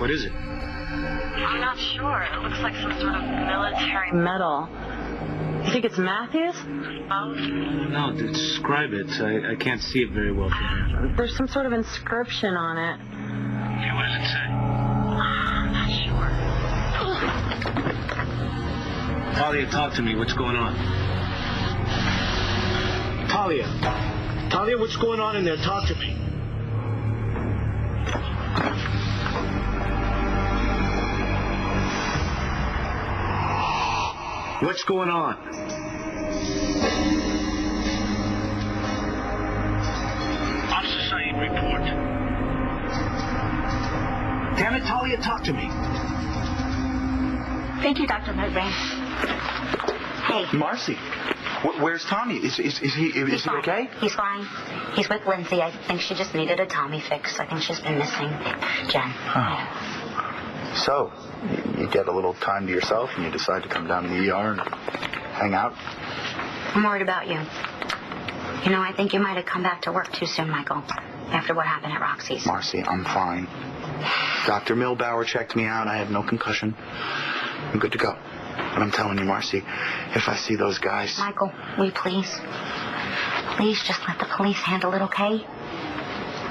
What is it? I'm not sure. It looks like some sort of military medal. You think it's Matthews? No, describe it. I can't see it very well from here. There's some sort of inscription on it. Okay, what does it say? I'm not sure. Talia, talk to me. What's going on? Talia, what's going on in there? Talk to me. What's going on? Officer Saeed, report. Damn it, Talia, talk to me. Thank you, Dr. Medbrain. Hey. Marcy, where's Tommy? Is he okay? He's fine. He's with Lindsay. I think she just needed a Tommy fix. I think she's been missing Jen. Oh. So, you get a little time to yourself and you decide to come down to the ER and hang out? I'm worried about you. You know, I think you might have come back to work too soon, Michael, after what happened at Roxy's. Marcy, I'm fine. Dr. Milbauer checked me out. I have no concussion. I'm good to go. But I'm telling you, Marcy, if I see those guys... Michael, will you please? Please just let the police handle it, okay?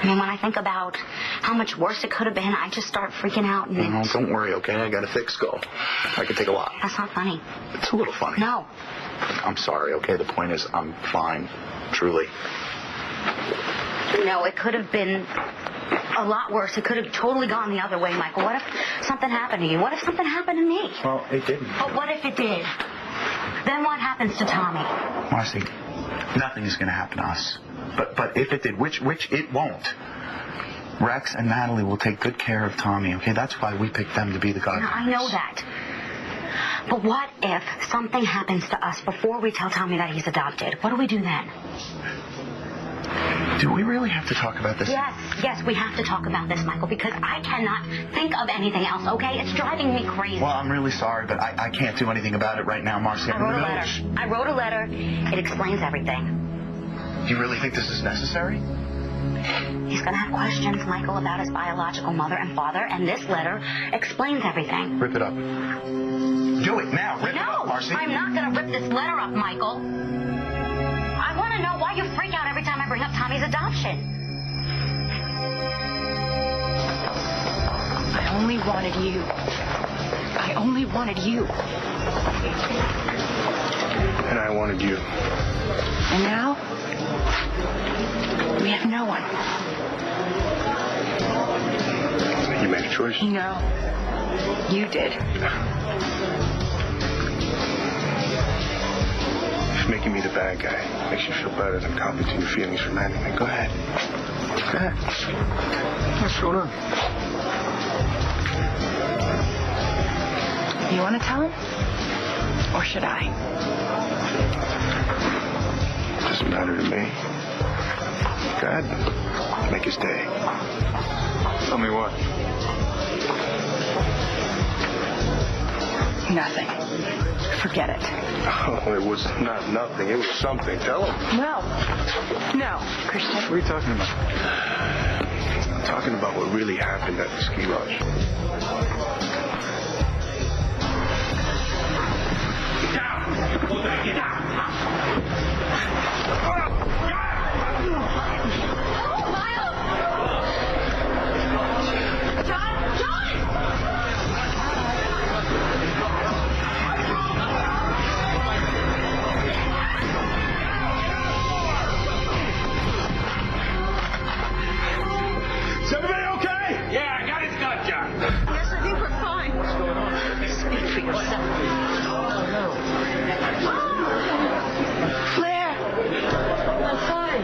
I mean, when I think about how much worse it could have been, I just start freaking out. And No, don't worry, okay? I got a thick skull. I can take a lot. That's not funny. It's a little funny. No. I'm sorry, okay? The point is, I'm fine. Truly. No, it could have been a lot worse. It could have totally gone the other way, Michael. What if something happened to you? What if something happened to me? Well, it didn't. But what if it did? Then what happens to Tommy? Marcy, nothing is going to happen to us. But if it did, which it won't, Rex and Natalie will take good care of Tommy, okay? That's why we picked them to be the godfathers. I know that. But what if something happens to us before we tell Tommy that he's adopted? What do we do then? Do we really have to talk about this? Yes, we have to talk about this, Michael, because I cannot think of anything else, okay? It's driving me crazy. Well, I'm really sorry, but I can't do anything about it right now, Marcy. I wrote a letter. It explains everything. You really think this is necessary? He's going to have questions, Michael, about his biological mother and father, and this letter explains everything. Rip it up. Do it now. Rip it up, Marcy. No, I'm not going to rip this letter up, Michael. I want to know why you freak out every time I bring up Tommy's adoption. I only wanted you. I only wanted you. And I wanted you. And now, we have no one. You made a choice. No, you did. If making me the bad guy makes you feel better than copping to your feelings romantically, go ahead. Go ahead. What's going on? You want to tell him? Or should I? Doesn't matter to me. Go ahead. Make his day. Tell me what. Nothing. Forget it. Oh, it was not nothing. It was something. Tell him. No, Christian. What are you talking about? I'm talking about what really happened at the ski lodge. Get down! Get down! Is everybody okay? Yeah, I got his gun, John. Yes, I think we're fine. What's going on? Speak for yourself. Claire! I'm fine.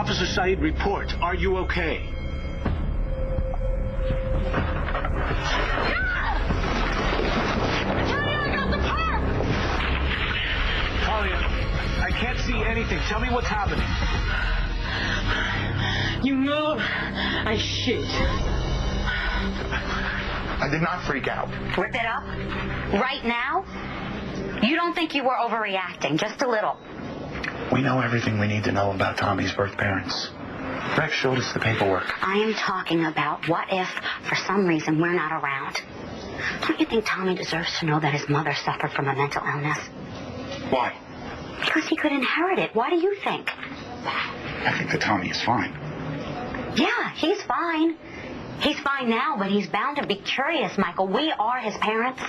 Officer Saeed, report. Are you okay? Talia, I can't see anything. Tell me what's happening. You move, I shoot. I did not freak out. Rip it up? Right now? You don't think you were overreacting, just a little. We know everything we need to know about Tommy's birth parents. Rex showed us the paperwork. I am talking about what if, for some reason, we're not around. Don't you think Tommy deserves to know that his mother suffered from a mental illness? Why? Because he could inherit it. Why do you think? I think that Tommy is fine. Yeah, he's fine. He's fine now, but he's bound to be curious, Michael. We are his parents.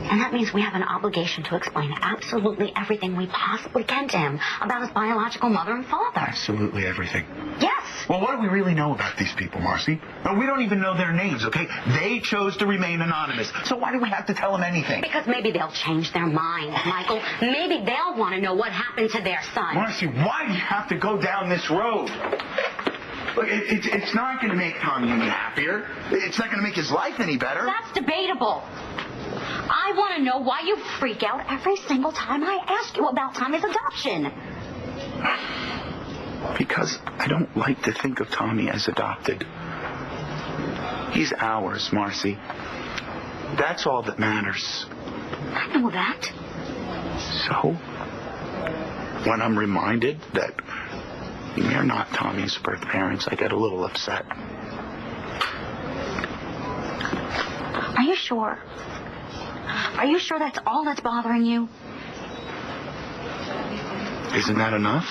And that means we have an obligation to explain absolutely everything we possibly can to him about his biological mother and father. Absolutely everything. Yes. Well, what do we really know about these people, Marcy? No, we don't even know their names, okay? They chose to remain anonymous. So why do we have to tell them anything? Because maybe they'll change their minds, Michael. Maybe they'll want to know what happened to their son. Marcy, why do you have to go down this road? Look, it's not going to make Tommy any happier. It's not going to make his life any better. That's debatable. I want to know why you freak out every single time I ask you about Tommy's adoption. Because I don't like to think of Tommy as adopted. He's ours, Marcy. That's all that matters. I know that. So, when I'm reminded that you're not Tommy's birth parents, I get a little upset. Are you sure? Are you sure that's all that's bothering you? Isn't that enough?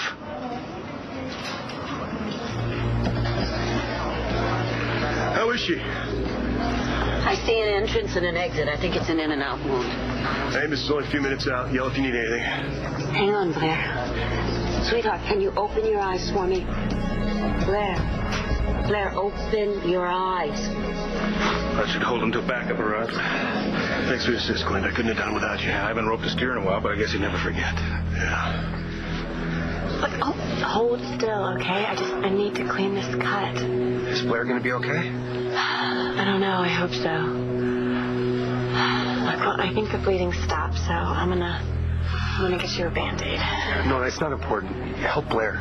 How is she? I see an entrance and an exit. I think it's an in-and-out wound. Hey, this is only a few minutes out. Yell if you need anything. Hang on, Blair. Sweetheart, can you open your eyes for me? Blair. Blair, open your eyes. I should hold him till backup arrives. Thanks for your assist, Clint. I couldn't have done it without you. I haven't roped a steer in a while, but I guess you never forget. Yeah. Look, hold still, okay? I need to clean this cut. Is Blair going to be okay? I don't know. I hope so. Look, well, I think the bleeding stopped, so I'm gonna get you a Band-Aid. No, that's not important. Help Blair.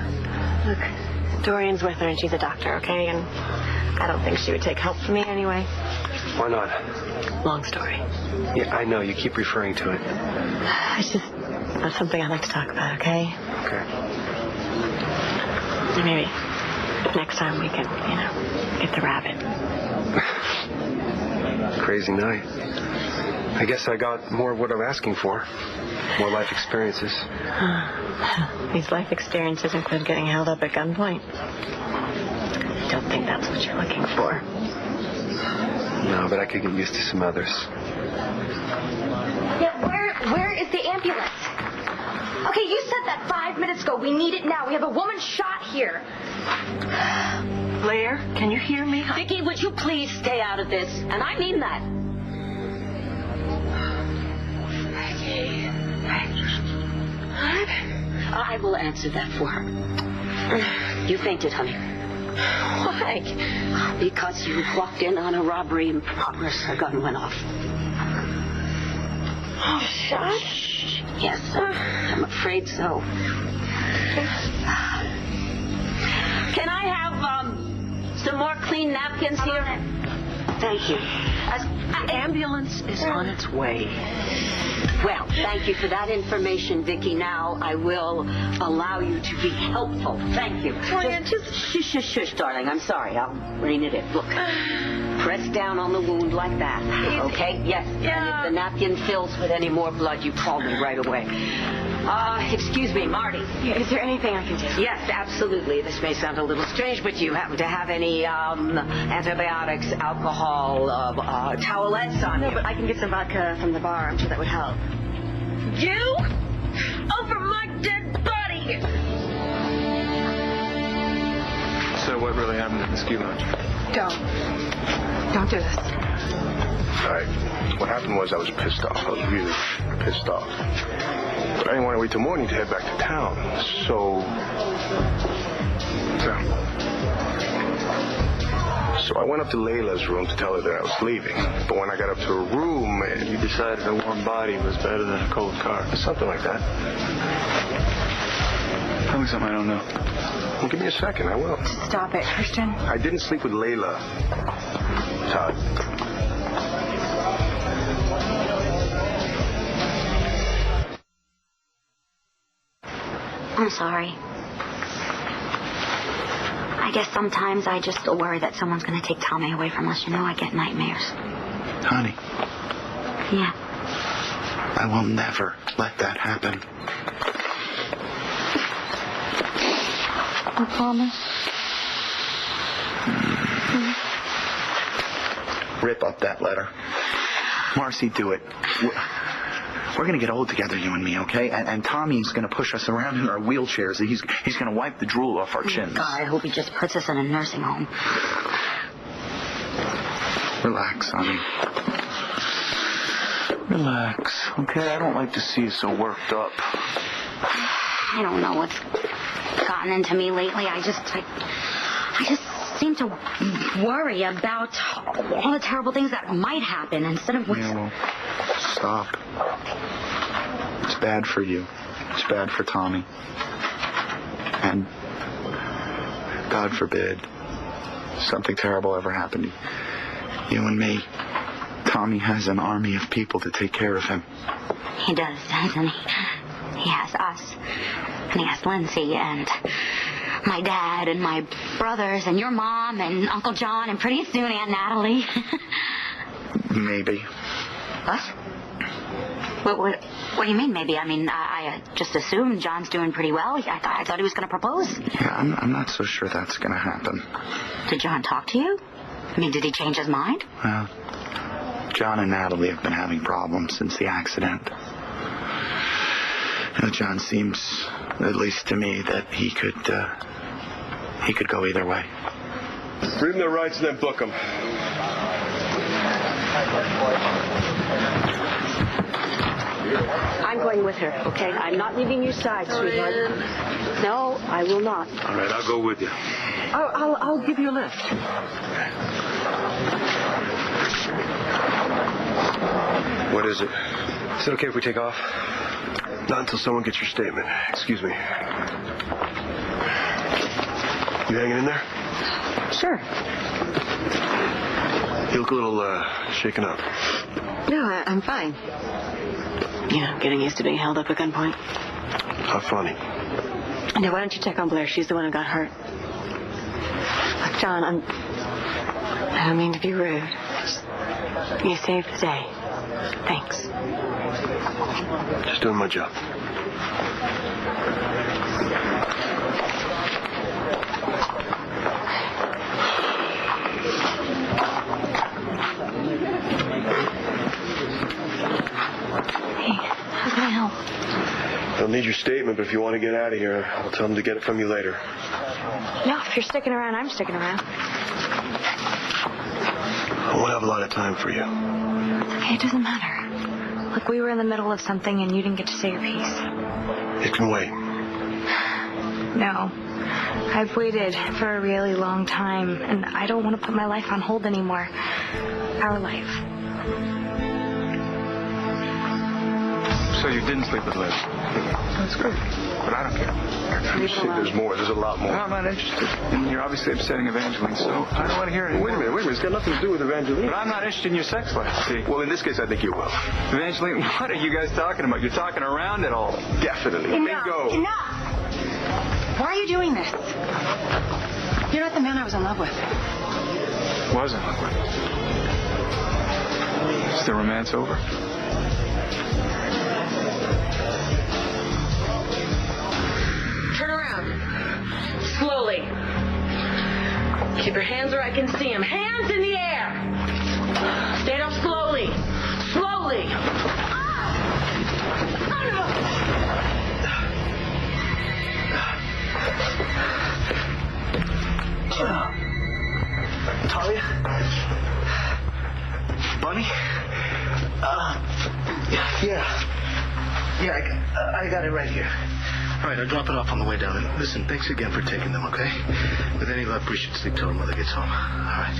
Look, Dorian's with her and she's a doctor, okay? And I don't think she would take help from me anyway. Why not? Long story. Yeah, I know. You keep referring to it. It's just not something I'd like to talk about, okay? Okay. Maybe next time we can, get the rabbit. Crazy night. I guess I got more of what I'm asking for. More life experiences. These life experiences include getting held up at gunpoint. I don't think that's what you're looking for. No, but I could get used to some others. Yeah, where is the ambulance? Okay, you said that 5 minutes ago. We need it now. We have a woman shot here. Blair, can you hear me? Vicki, would you please stay out of this? And I mean that. I will answer that for her. You fainted, honey. Why? Because you walked in on a robbery in progress. Her gun went off. Shot? Yes, I'm afraid so. Can I have some more clean napkins here? Thank you. The ambulance is on its way. Well, thank you for that information, Vicki. Now I will allow you to be helpful. Thank you. Just shush, darling. I'm sorry. I'll rein it in. Look, press down on the wound like that. Okay? Yes. Yeah. And if the napkin fills with any more blood, you call me right away. Excuse me, Marty. Is there anything I can do? Yes, absolutely. This may sound a little strange, but do you happen to have any antibiotics, alcohol, towelettes on you? No, but I can get some vodka from the bar. I'm sure that would help. You? Over my dead body! So what really happened at the ski lodge? Don't do this. All right. What happened was I was pissed off. I was really pissed off. But I didn't want to wait till morning to head back to town. So I So I went up to Layla's room to tell her that I was leaving. But when I got up to her room, You decided a warm body was better than a cold car. something like that. Tell me something I don't know. Well, give me a second, I will. Stop it, Christian. I didn't sleep with Layla, Todd. I'm sorry. I guess sometimes I just worry that someone's going to take Tommy away from us. You know, I get nightmares. Honey, Yeah. I will never let that happen. I promise. Rip up that letter. Marcy, do it. We're going to get old together, you and me, okay? And Tommy's going to push us around in our wheelchairs. He's going to wipe the drool off our chins. God, I hope he just puts us in a nursing home. Relax, honey. Relax, okay? I don't like to see you so worked up. I don't know what's gotten into me lately. I just seem to worry about all the terrible things that might happen instead of what's... Yeah, well, stop. It's bad for you. It's bad for Tommy. And God forbid something terrible ever happened to you and me. Tommy has an army of people to take care of him. He does, doesn't he? He has us. And he has Lindsay and my dad and my brothers and your mom and Uncle John and pretty soon Aunt Natalie. Maybe. What? What do you mean, maybe? I mean, I just assumed John's doing pretty well. I thought he was going to propose. Yeah, I'm not so sure that's going to happen. Did John talk to you? I mean, did he change his mind? Well, John and Natalie have been having problems since the accident. You know, John seems, at least to me, that he could go either way. Read them their rights and then book them. I'm going with her, okay? I'm not leaving your side, sweetheart. No, I will not. All right, I'll go with you. I'll give you a lift. What is it? Is it okay if we take off? Not until someone gets your statement. Excuse me. You hanging in there? Sure. You look a little shaken up. No, I'm fine. Yeah, getting used to being held up at gunpoint. How funny. Now, why don't you check on Blair? She's the one who got hurt. Look, John, I don't mean to be rude. You saved the day. Thanks. Just doing my job. How can I help? They'll need your statement, but if you want to get out of here, I'll tell them to get it from you later. No, if you're sticking around, I'm sticking around. I won't have a lot of time for you. Hey, it doesn't matter. Look, we were in the middle of something and you didn't get to say your piece. It can wait. No. I've waited for a really long time, and I don't want to put my life on hold anymore. Our life. So you didn't sleep with Liz? That's great. But I don't care. There's more. There's a lot more. No, I'm not interested. And you're obviously upsetting Evangeline, so I don't want to hear it. Wait a minute. It's got nothing to do with Evangeline. But I'm not interested in your sex life, see? Well, in this case, I think you will. Evangeline, what are you guys talking about? You're talking around it all. Definitely. Bingo. Enough! Why are you doing this? You're not the man I was in love with. Was in love with. Is the romance over? Turn around. Slowly. Keep your hands where I can see them. Hands in the air. Stand up slowly. Slowly. Talia? Bunny? Yeah, I got it right here. All right, I'll drop it off on the way down. And listen, thanks again for taking them, okay? With any luck, we should sleep till her mother gets home. All right.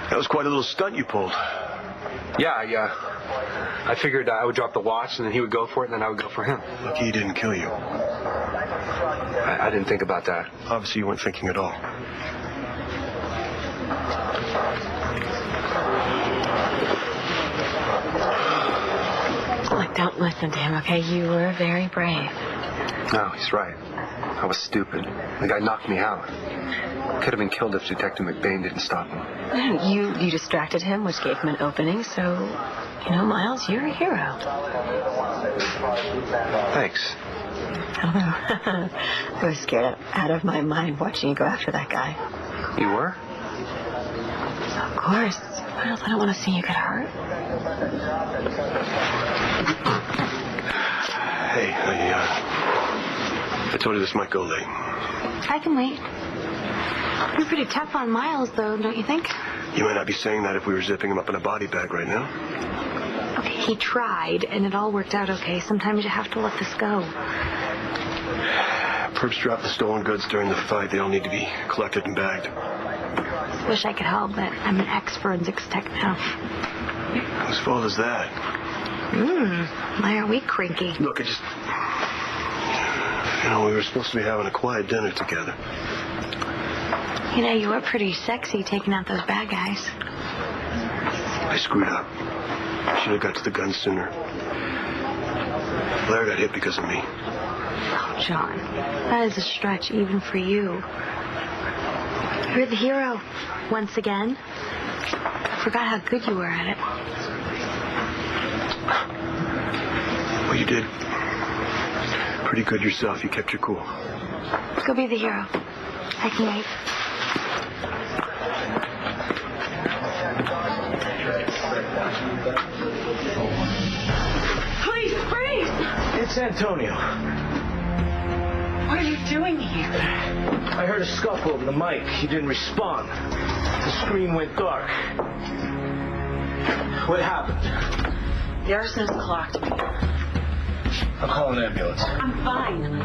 That was quite a little stunt you pulled. Yeah, I figured I would drop the watch and then he would go for it and then I would go for him. Lucky he didn't kill you. I didn't think about that. Obviously, you weren't thinking at all. Look, don't listen to him, okay? You were very brave. No, he's right. I was stupid. The guy knocked me out. Could have been killed if Detective McBain didn't stop him. You distracted him, which gave him an opening, so, Miles, you're a hero. Thanks. I don't know. I was scared out of my mind watching you go after that guy. You were? Of course. Miles, I don't want to see you get hurt. Hey, I told you this might go late. I can wait. You're pretty tough on Miles, though, don't you think? You might not be saying that if we were zipping him up in a body bag right now. Okay, he tried, and it all worked out okay. Sometimes you have to let this go. Perps dropped the stolen goods during the fight. They all need to be collected and bagged. Wish I could help, but I'm an ex-forensics tech now. Whose fault is that? Why are we cranky? Look, we were supposed to be having a quiet dinner together. You were pretty sexy taking out those bad guys. I screwed up. Should have got to the gun sooner. Blair got hit because of me. Oh, John, that is a stretch even for you. You're the hero, once again. I forgot how good you were at it. Well, you did pretty good yourself. You kept your cool. Go be the hero. I can wait. Please, freeze! It's Antonio. What are you doing here? I heard a scuffle over the mic. He didn't respond. The screen went dark. What happened? The arsonist clocked me. I'll call an ambulance. I'm fine.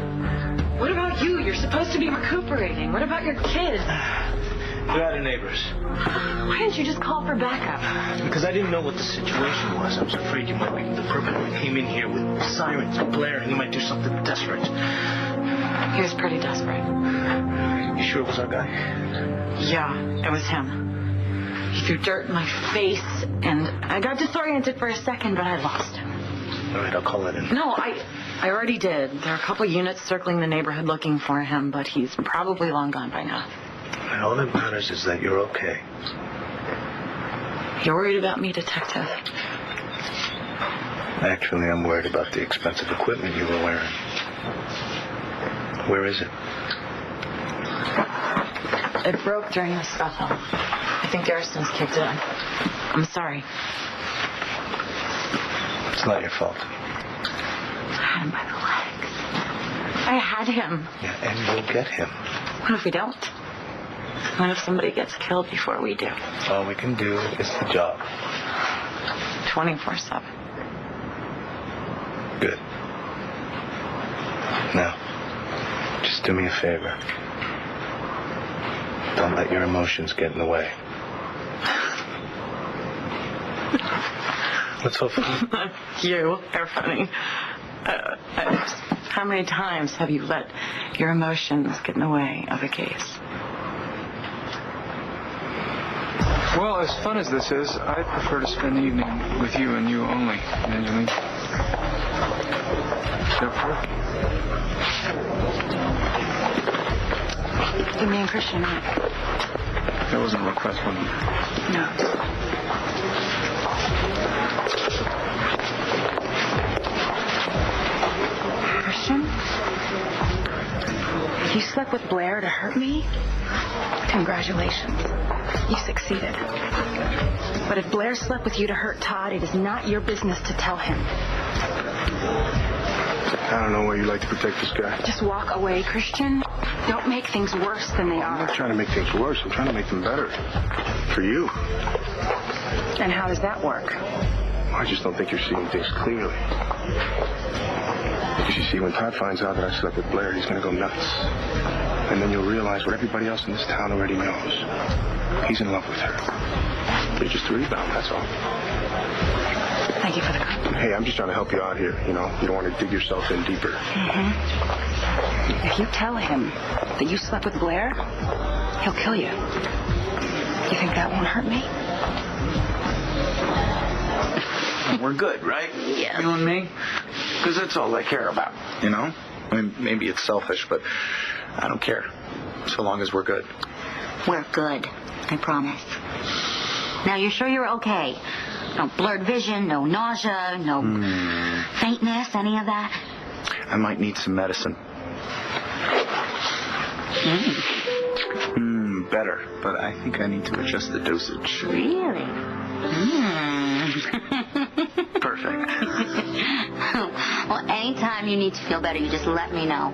What about you? You're supposed to be recuperating. What about your kids? They're at a neighbor's. Why didn't you just call for backup? Because I didn't know what the situation was. I was afraid you might be the perpetrator. Came in here with sirens blaring. He might do something desperate. He was pretty desperate. You sure it was our guy? Yeah, it was him. He threw dirt in my face, and I got disoriented for a second, but I lost him. All right, I'll call it in. No, I already did. There are a couple units circling the neighborhood looking for him, but he's probably long gone by now. And all that matters is that you're okay. You're worried about me, Detective? Actually, I'm worried about the expensive equipment you were wearing. Where is it? It broke during the scuffle. I think Garrison's kicked it in. I'm sorry. It's not your fault. I had him by the legs. I had him. Yeah, and you'll get him. What if we don't? What if somebody gets killed before we do? All we can do is the job. 24/7. Good. Now, just do me a favor. Don't let your emotions get in the way. What's so funny? You are funny. How many times have you let your emotions get in the way of a case? Well, as fun as this is, I'd prefer to spend the evening with you and you only, Angeline. Therefore, You mean Christian, right? that wasn't a request, was it? No. Christian? You slept with Blair to hurt me? Congratulations. You succeeded. But if Blair slept with you to hurt Todd, it is not your business to tell him. I don't know why you like to protect this guy. Just walk away, Christian. Don't make things worse than they I'm are. not trying to make things worse. I'm trying to make them better. For you. And how does that work? I just don't think you're seeing things clearly. Because you see, when Todd finds out that I slept with Blair, he's going to go nuts. And then you'll realize what everybody else in this town already knows. He's in love with her. You're just a rebound, that's all. Thank you for the compliment. Hey, I'm just trying to help you out here, you know. You don't want to dig yourself in deeper. Mm-hmm. If you tell him that you slept with Blair, he'll kill you. You think that won't hurt me? We're good, right? Yeah. You and me? Because that's all I care about, you know? I mean, maybe it's selfish, but I don't care. So long as we're good. We're good, I promise. Now, you're sure you're okay? No blurred vision, no nausea, no faintness, any of that? I might need some medicine. Better, but I think I need to adjust the dosage. Really? Perfect. Well, anytime you need to feel better, you just let me know.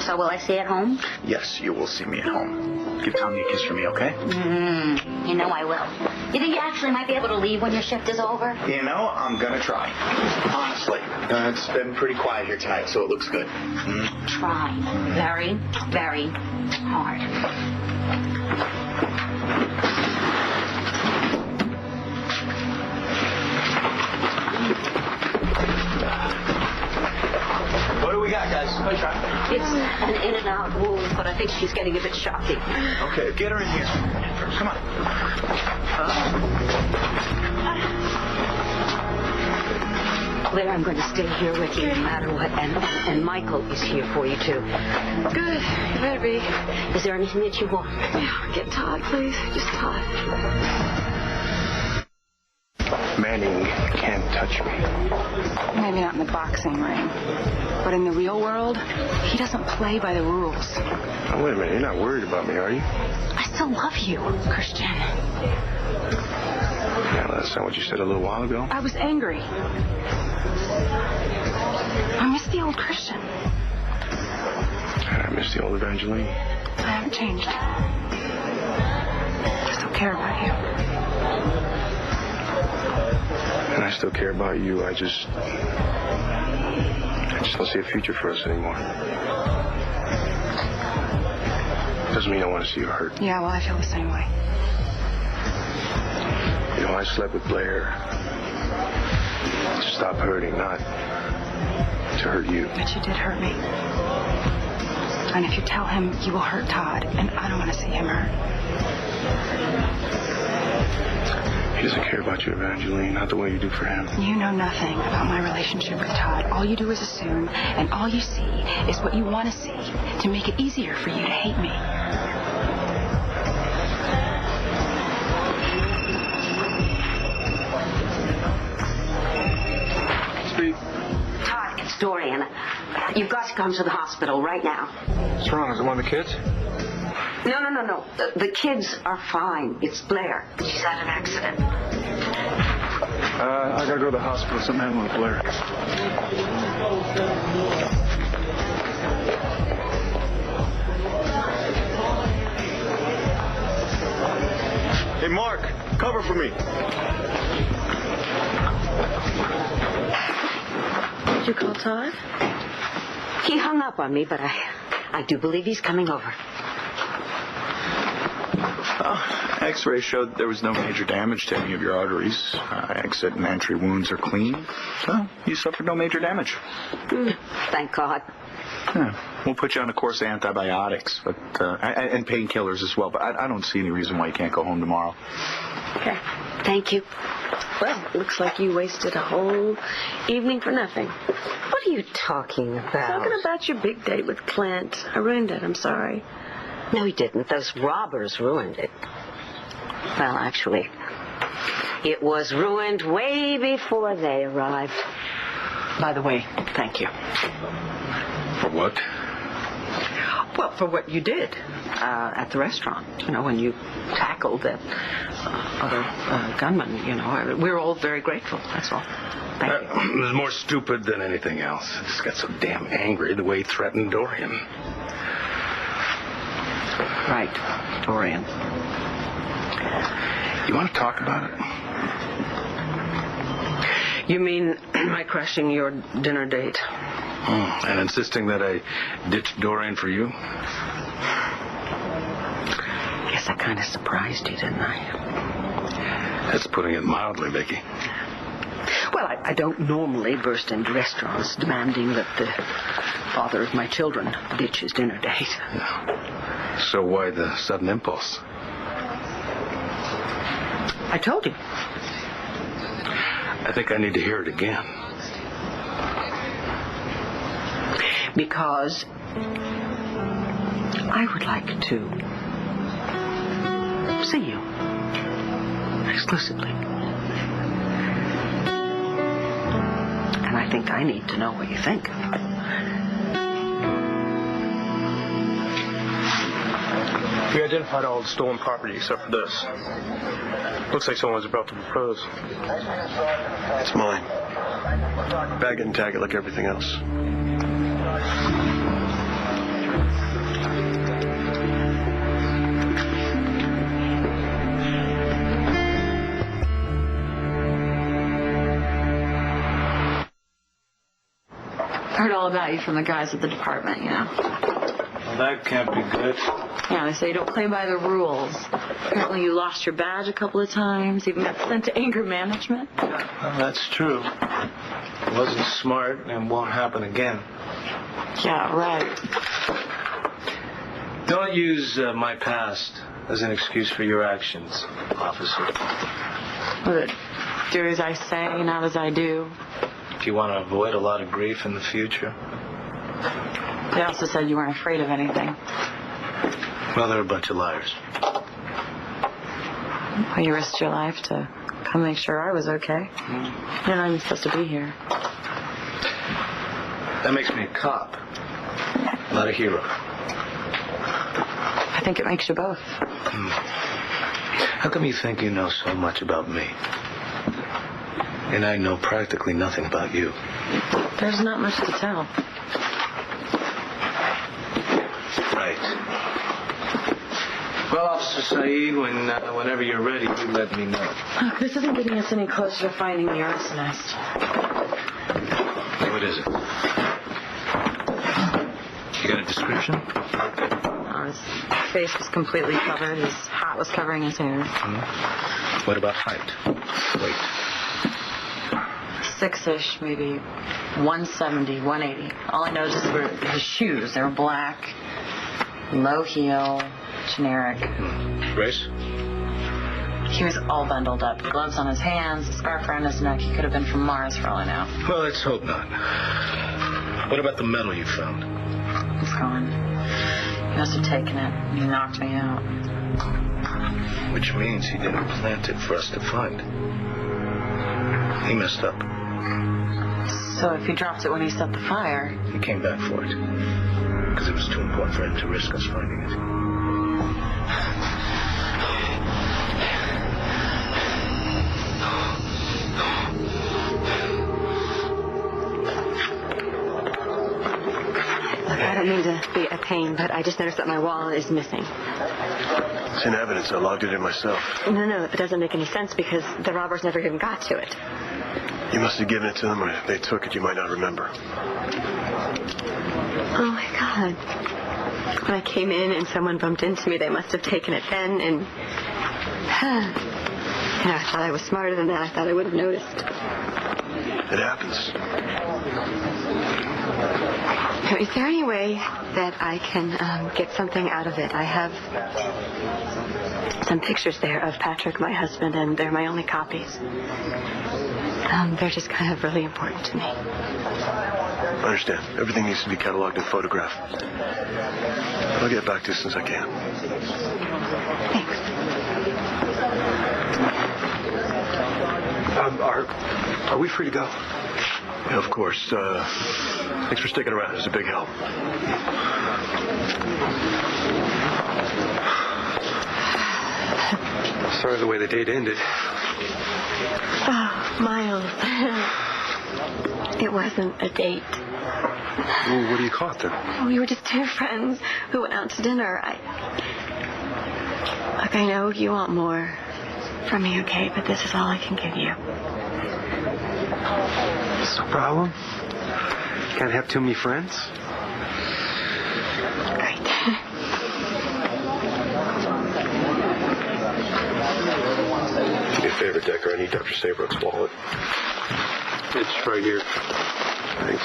So will I stay at home? Yes, you will see me at home. Give Tommy a kiss for me, okay? You know I will. You think you actually might be able to leave when your shift is over? You know, I'm gonna try. Honestly. It's been pretty quiet here tonight, so it looks good. Try. Very, very hard. What do we got, guys? It's an in and out wound, but I think she's getting a bit shocky. Okay, get her in here. Come on. Blair, I'm going to stay here with you no matter what, and Michael is here for you too. Good. You better be. Is there anything that you want? Yeah, get Todd, please. Just Todd. Manning can't touch me. Maybe not in the boxing ring, but in the real world, he doesn't play by the rules. Oh, wait a minute. You're not worried about me, are you? I still love you, Christian. Yeah, well, that's not what you said a little while ago. I was angry. I miss the old Christian. And I miss the old Evangeline. I haven't changed. I still care about you. And I still care about you. I just don't see a future for us anymore. Doesn't mean I want to see you hurt. Yeah, well, I feel the same way. You know, I slept with Blair to stop hurting, not to hurt you. But you did hurt me. And if you tell him, you will hurt Todd, and I don't want to see him hurt. He doesn't care about you, Evangeline, not the way you do for him. You know nothing about my relationship with Todd. All you do is assume, and all you see is what you want to see to make it easier for you to hate me. Steve. Todd, it's Dorian. You've got to come to the hospital right now. What's wrong? Is it one of the kids? No. The kids are fine. It's Blair. She's had an accident. I gotta go to the hospital. Something happened with Blair. Hey, Mark, cover for me. Did you call Todd? He hung up on me, but I do believe he's coming over. X-ray showed there was no major damage to any of your arteries. Exit and entry wounds are clean. So you suffered no major damage. Thank God. Yeah. We'll put you on a course of antibiotics and painkillers as well. But I don't see any reason why you can't go home tomorrow. Okay. Thank you. Well, looks like you wasted a whole evening for nothing. What are you talking about? Talking about your big date with Clint. I ruined it. I'm sorry. No, he didn't. Those robbers ruined it. Well, actually, it was ruined way before they arrived. By the way, thank you. For what? Well, Well, for what you did at the restaurant, when you tackled that other gunman, we're all very grateful. That's all. Thank you. It was more stupid than anything else. I just got so damn angry the way he threatened Dorian. Right, Dorian. You want to talk about it? You mean my crashing your dinner date? And insisting that I ditched Dorian for you? Guess I kind of surprised you, didn't I? That's putting it mildly, Vicky. Well, I don't normally burst into restaurants demanding that the father of my children ditch his dinner date. So why the sudden impulse? I told you. I think I need to hear it again. Because I would like to see you exclusively. And I think I need to know what you think. We identified all the stolen property except for this. Looks like someone was about to propose. It's mine. Bag it and tag it like everything else. Heard all about you from the guys at the department, Well, that can't be good. Yeah, they say you don't play by the rules. Apparently you lost your badge a couple of times, even got sent to anger management. Well, that's true. It wasn't smart and won't happen again. Yeah, right. Don't use my past as an excuse for your actions, officer. But do as I say, not as I do. If you want to avoid a lot of grief in the future. They also said you weren't afraid of anything. Well, they're a bunch of liars. Well, you risked your life to come make sure I was okay. You're not even supposed to be here. That makes me a cop, not a hero. I think it makes you both. How come you think you know so much about me? And I know practically nothing about you. There's not much to tell. Right. Well, Officer Saeed, whenever you're ready, you let me know. Look, this isn't getting us any closer to finding the arsonist. What is it? You got a description? His face was completely covered. His hat was covering his hair. What about height? Weight? 6-ish, maybe 170, 180. All I noticed were his shoes. They were black, low heel, generic. Race? He was all bundled up. Gloves on his hands, a scarf around his neck. He could have been from Mars for all I know. Well, let's hope not. What about the medal you found? It's gone. He must have taken it. He knocked me out. Which means he didn't plant it for us to find. He messed up. So if he dropped it when he set the fire... He came back for it. Because it was too important for him to risk us finding it. Look, I don't mean to be a pain, but I just noticed that my wallet is missing. It's in evidence. I logged it in myself. No, it doesn't make any sense because the robbers never even got to it. You must have given it to them, or if they took it, you might not remember. Oh, my God. When I came in and someone bumped into me, they must have taken it then, and... I thought I was smarter than that. I thought I would have noticed. It happens. Is there any way that I can get something out of it? I have some pictures there of Patrick, my husband, and they're my only copies. They're just kind of really important to me. I understand. Everything needs to be cataloged and photographed. I'll get back to you as soon as I can. Thanks. Are we free to go? Yeah, of course. Thanks for sticking around. It's a big help. Sorry the way the date ended. Oh, Miles. It wasn't a date. Well, what do you call it then? We were just two friends who went out to dinner. Look, I know you want more from me, okay? But this is all I can give you. What's the problem? Can't have too many friends? Great. Do me a favor, Decker. I need Dr. Saybrook's wallet. It's right here. Thanks.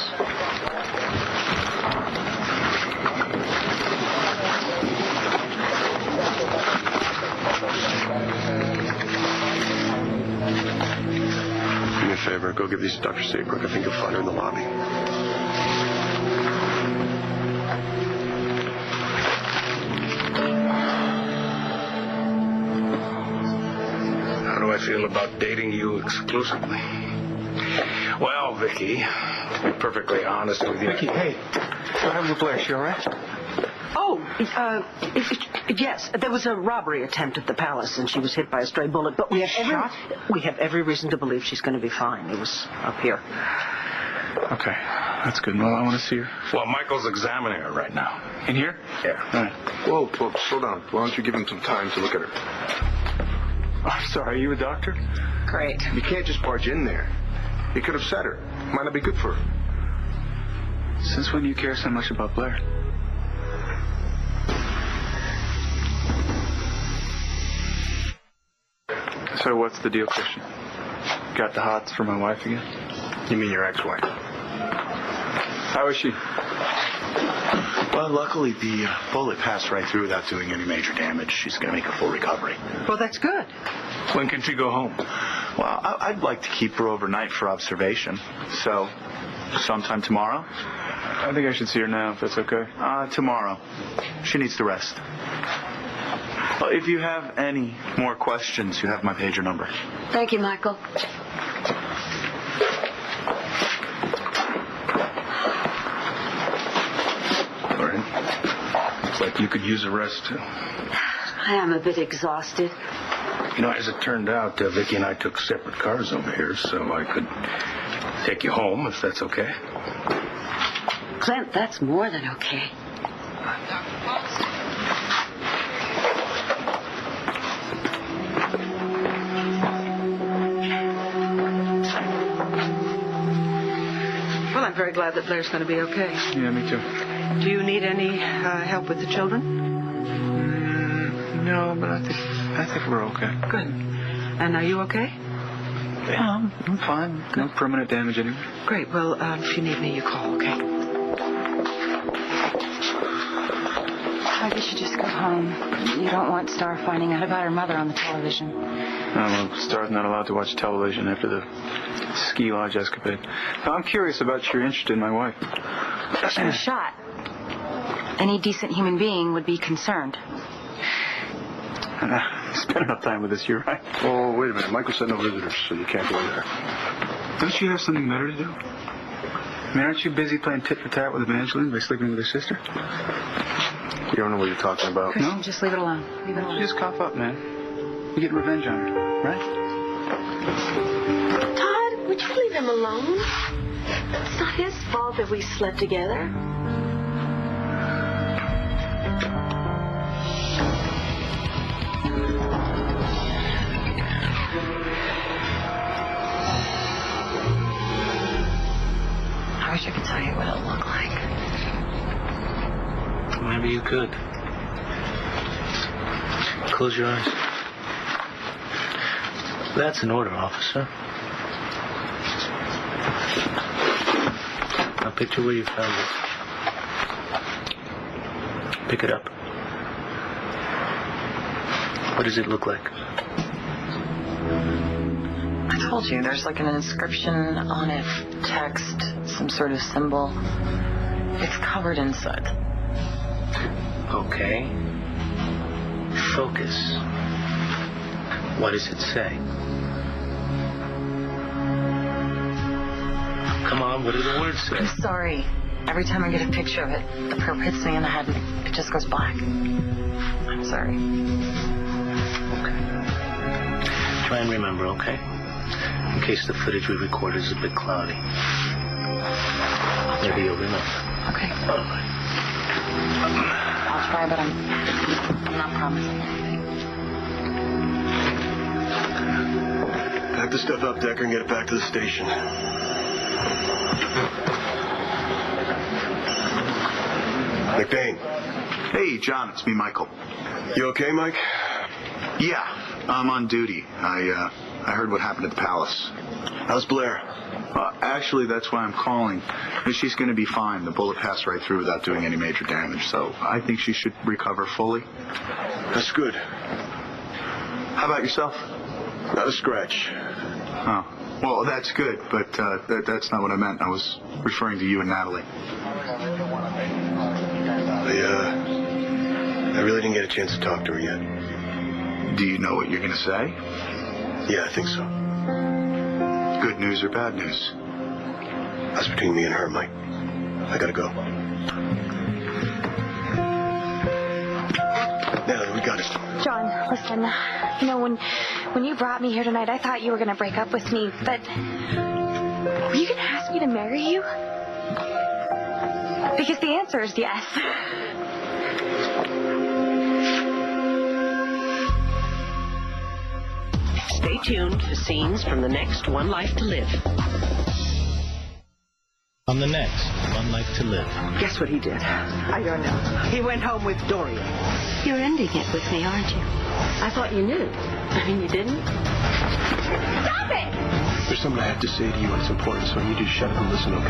Do me a favor. Go give these to Dr. Saybrook. I think you'll find her in the lobby. How do I feel about dating you exclusively? Well, Vicky, to be perfectly honest with you... Vicky, hey. What happened with Blair? She all right? Oh, yes. There was a robbery attempt at the palace, and she was hit by a stray bullet. But we have every reason to believe she's going to be fine. It was up here. Okay, that's good. Well, I want to see her. Well, Michael's examining her right now. In here? Yeah. All right. Whoa, slow down. Why don't you give him some time to look at her? Oh, I'm sorry. Are you a doctor? Great. You can't just barge in there. He could upset her. Might not be good for her. Since when do you care so much about Blair? So what's the deal, Christian? Got the hots for my wife again? You mean your ex-wife? How is she? Well, luckily the bullet passed right through without doing any major damage. She's going to make a full recovery. Well, that's good. When can she go home? Well, I'd like to keep her overnight for observation. So, sometime tomorrow? I think I should see her now, if that's okay. Tomorrow. She needs to rest. Well, if you have any more questions, you have my pager number. Thank you, Michael. Lauren, looks like you could use a rest, too. I am a bit exhausted. You know, as it turned out, Vicky and I took separate cars over here, so I could take you home, if that's okay. Clint, that's more than okay. Well, I'm very glad that Blair's going to be okay. Yeah, me too. Do you need any help with the children? No, but I think we're okay. Good. And are you okay? Yeah, I'm fine. No permanent damage anyway. Great. Well, if you need me, you call, okay? I guess you just go home. You don't want Star finding out about her mother on the television. Well, Star's not allowed to watch television after the ski lodge escapade. Now, I'm curious about your interest in my wife. She was shot. Any decent human being would be concerned. Spend enough time with us, you're right. Oh, wait a minute. Michael said no visitors, so you can't go in there. Don't you have something better to do? I mean, aren't you busy playing tit-for-tat with Evangeline by sleeping with her sister? You don't know what you're talking about. Christian, No? just leave it alone. Leave it alone. Just cough up, man. You get revenge on her, right? Todd, would you leave him alone? It's not his fault that we slept together. I wish I could tell you what it'll look like. Maybe you could. Close your eyes. That's an order, officer. Now picture where you found it. Pick it up. What does it look like? I told you, there's like an inscription on it, text, some sort of symbol. It's covered in soot. Okay. Focus. What does it say? Come on, what do the words say? I'm sorry. Every time I get a picture of it, the perp hits me in the head and it just goes black. I'm sorry. Okay. Try and remember, okay? In case the footage we recorded is a bit cloudy. Maybe you'll remember. Okay. All right. I'll try, but I'm not promising. Pack the stuff up, Decker, and get it back to the station. McBain. Hey, John, it's me, Michael. You okay, Mike? Yeah, I'm on duty. I heard what happened at the palace. How's Blair? Actually, that's why I'm calling. She's going to be fine. The bullet passed right through without doing any major damage, so I think she should recover fully. That's good. How about yourself? Not a scratch. Oh, well, that's good, but that's not what I meant. I was referring to you and Natalie. I really didn't get a chance to talk to her yet. Do you know what you're going to say? Yeah, I think so. Good news or bad news? That's between me and her, Mike. I gotta go. Natalie, we got it. John, listen. You know, when you brought me here tonight, I thought you were going to break up with me, but were you going to ask me to marry you? Because the answer is yes. Stay tuned for scenes from the next One Life to Live. On the next One Life to Live. Guess what he did? I don't know. He went home with Dorian. You're ending it with me, aren't you? I thought you knew. I mean, you didn't? Stop it! There's something I have to say to you, and it's important, so I need you to shut up and listen, okay?